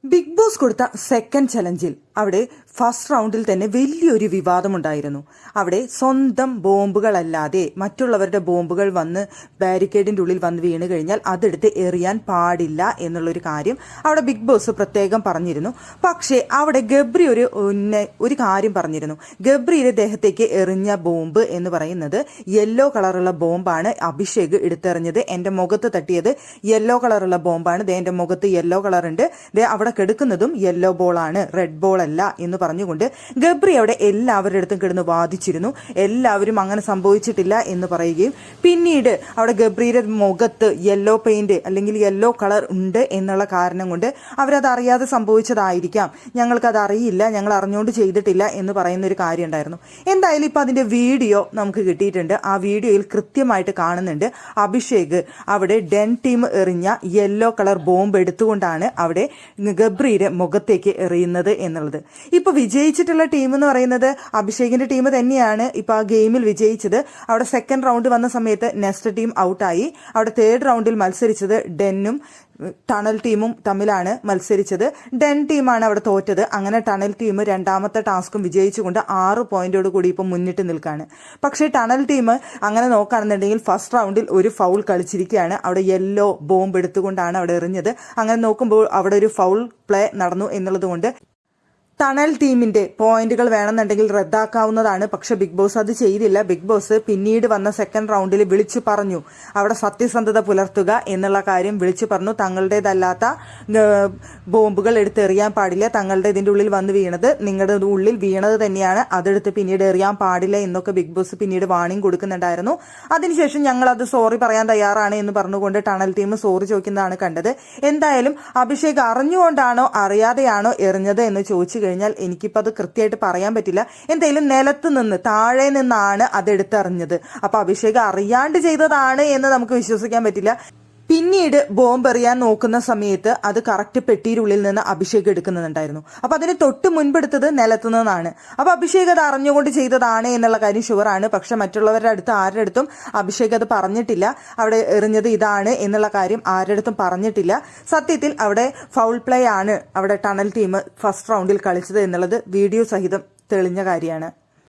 Big boss കൊടുത്ത second ചലഞ്ചിൽ അവിടെ first റൗണ്ടിൽ തന്നെ വലിയൊരു വിവാദമുണ്ടായിരുന്നു. അവിടെ സ്വന്തം ബോംബുകളല്ലാതെ മറ്റുള്ളവരുടെ ബോംബുകൾ വന്ന് ബാരിക്കേഡിന്റെ ഉള്ളിൽ വന്ന് വീണ് കഴിഞ്ഞാൽ അതെടുത്ത് എറിയാൻ പാടില്ല എന്നുള്ളൊരു കാര്യം അവിടെ ബിഗ് ബോസ് പ്രത്യേകം പറഞ്ഞിരുന്നു. പക്ഷേ അവിടെ ഗബ്രി ഒരു കാര്യം പറഞ്ഞിരുന്നു. ഗബ്രിയുടെ ദേഹത്തേക്ക് എറിഞ്ഞ ബോംബ് എന്ന് പറയുന്നത് യെല്ലോ കളറുള്ള ബോംബാണ്. അഭിഷേക് എടുത്തെറിഞ്ഞത് എന്റെ മുഖത്ത് തട്ടിയത് യെല്ലോ കളറുള്ള ബോംബാണ്. എന്റെ മുഖത്ത് യെല്ലോ കളർ ഉണ്ട്, അവിടെ കിടക്കുന്നതും യെല്ലോ ബോളാണ്, റെഡ് ബോൾ അല്ല എന്ന് പറഞ്ഞുകൊണ്ട് ഗബ്രി അവിടെ എല്ലാവരുടെ അടുത്തും കിടന്ന് വാദിച്ചിരുന്നു. എല്ലാവരും അങ്ങനെ സംഭവിച്ചിട്ടില്ല എന്ന് പറയുകയും പിന്നീട് അവിടെ ഗബ്രിയുടെ മുഖത്ത് യെല്ലോ പെയിന്റ് അല്ലെങ്കിൽ യെല്ലോ കളർ ഉണ്ട് എന്നുള്ള കാരണം കൊണ്ട് അവരത് അറിയാതെ സംഭവിച്ചതായിരിക്കാം, ഞങ്ങൾക്കത് അറിയില്ല, ഞങ്ങൾ അറിഞ്ഞുകൊണ്ട് ചെയ്തിട്ടില്ല എന്ന് പറയുന്ന ഒരു കാര്യം ഉണ്ടായിരുന്നു. എന്തായാലും ഇപ്പൊ അതിന്റെ വീഡിയോ നമുക്ക് കിട്ടിയിട്ടുണ്ട്. ആ വീഡിയോയിൽ കൃത്യമായിട്ട് കാണുന്നുണ്ട് അഭിഷേക് അവിടെ ഡെൻ ടീം എറിഞ്ഞ യെല്ലോ കളർ ബോംബ് എടുത്തുകൊണ്ടാണ് അവിടെ ഗബ്രിയുടെ മുഖത്തേക്ക് എറിയുന്നത് എന്നുള്ളത്. ഇപ്പൊ വിജയിച്ചിട്ടുള്ള ടീം എന്ന് പറയുന്നത് അഭിഷേകിന്റെ ടീം തന്നെയാണ്. ഇപ്പൊ ആ ഗെയിമിൽ വിജയിച്ചത്. അവിടെ സെക്കൻഡ് റൗണ്ട് വന്ന സമയത്ത് നെക്സ്റ്റ് ടീം ഔട്ടായി. അവിടെ തേർഡ് റൗണ്ടിൽ മത്സരിച്ചത് ഡെന്നും ടണൽ ടീമും തമ്മിലാണ് മത്സരിച്ചത്. ഡെൻ ടീമാണ് അവിടെ തോറ്റത്. അങ്ങനെ ടണൽ ടീം രണ്ടാമത്തെ ടാസ്കും വിജയിച്ചുകൊണ്ട് 6 പോയിന്റോട് കൂടി ഇപ്പം മുന്നിട്ട് നിൽക്കുകയാണ്. പക്ഷേ ടണൽ ടീം അങ്ങനെ നോക്കുകയാണെന്നുണ്ടെങ്കിൽ ഫസ്റ്റ് റൗണ്ടിൽ ഒരു ഫൗൾ കളിച്ചിരിക്കുകയാണ്. അവിടെ യെല്ലോ ബോംബ് എടുത്തുകൊണ്ടാണ് അവിടെ എറിഞ്ഞത്. അങ്ങനെ നോക്കുമ്പോൾ അവിടെ ഒരു ഫൗൾ പ്ലേ നടന്നു എന്നുള്ളത് കൊണ്ട് ടണൽ ടീമിന്റെ പോയിന്റുകൾ വേണമെന്നുണ്ടെങ്കിൽ റദ്ദാക്കാവുന്നതാണ്. പക്ഷെ ബിഗ് ബോസ് അത് ചെയ്തില്ല. ബിഗ് ബോസ് പിന്നീട് വന്ന സെക്കൻഡ് റൗണ്ടിൽ വിളിച്ചു പറഞ്ഞു, അവിടെ സത്യസന്ധത പുലർത്തുക എന്നുള്ള കാര്യം വിളിച്ചു പറഞ്ഞു. തങ്ങളുടേതല്ലാത്ത ബോംബുകൾ എടുത്തെറിയാൻ പാടില്ല, തങ്ങളുടെ ഇതിന്റെ ഉള്ളിൽ വന്ന് വീണത് നിങ്ങളുടെ ഉള്ളിൽ വീണത് തന്നെയാണ്, അതെടുത്ത് പിന്നീട് എറിയാൻ പാടില്ല എന്നൊക്കെ ബിഗ് ബോസ് പിന്നീട് വാണിംഗ് കൊടുക്കുന്നുണ്ടായിരുന്നു. അതിനുശേഷം ഞങ്ങൾ അത് സോറി പറയാൻ തയ്യാറാണ് എന്ന് പറഞ്ഞുകൊണ്ട് ടണൽ ടീം സോറി ചോദിക്കുന്നതാണ് കണ്ടത്. എന്തായാലും അഭിഷേക് അറിഞ്ഞുകൊണ്ടാണോ അറിയാതെയാണോ എറിഞ്ഞത് എന്ന് ചോദിച്ചു കഴിഞ്ഞാൽ എനിക്കിപ്പോൾ അത് കൃത്യമായിട്ട് പറയാൻ പറ്റില്ല. എന്തായാലും നിലത്ത് നിന്ന് താഴെ നിന്നാണ് അത് എടുത്തെറിഞ്ഞത്. അപ്പൊ അഭിഷേക് അറിയാണ്ട് ചെയ്തതാണ് എന്ന് നമുക്ക് വിശ്വസിക്കാൻ പറ്റില്ല. പിന്നീട് ബോംബ് എറിയാൻ നോക്കുന്ന സമയത്ത് അത് കറക്റ്റ് പെട്ടിയിലുള്ളിൽ നിന്ന് അഭിഷേക് എടുക്കുന്നുണ്ടായിരുന്നു. അപ്പൊ അതിന് തൊട്ട് മുൻപെടുത്തത് നിലത്തു നിന്നാണ്. അപ്പൊ അഭിഷേക് അത് അറിഞ്ഞുകൊണ്ട് ചെയ്തതാണ് എന്നുള്ള കാര്യം ഷുവറാണ്. പക്ഷെ മറ്റുള്ളവരുടെ അടുത്ത് ആരുടെ അടുത്തും അഭിഷേക് അത് പറഞ്ഞിട്ടില്ല. അവിടെ എറിഞ്ഞത് ഇതാണ് എന്നുള്ള കാര്യം ആരുടെ അടുത്തും പറഞ്ഞിട്ടില്ല. സത്യത്തിൽ അവിടെ ഫൗൾ പ്ലേ ആണ് അവിടെ ടണൽ ടീം ഫസ്റ്റ് റൗണ്ടിൽ കളിച്ചത് എന്നുള്ളത് വീഡിയോ സഹിതം തെളിഞ്ഞ കാര്യമാണ്.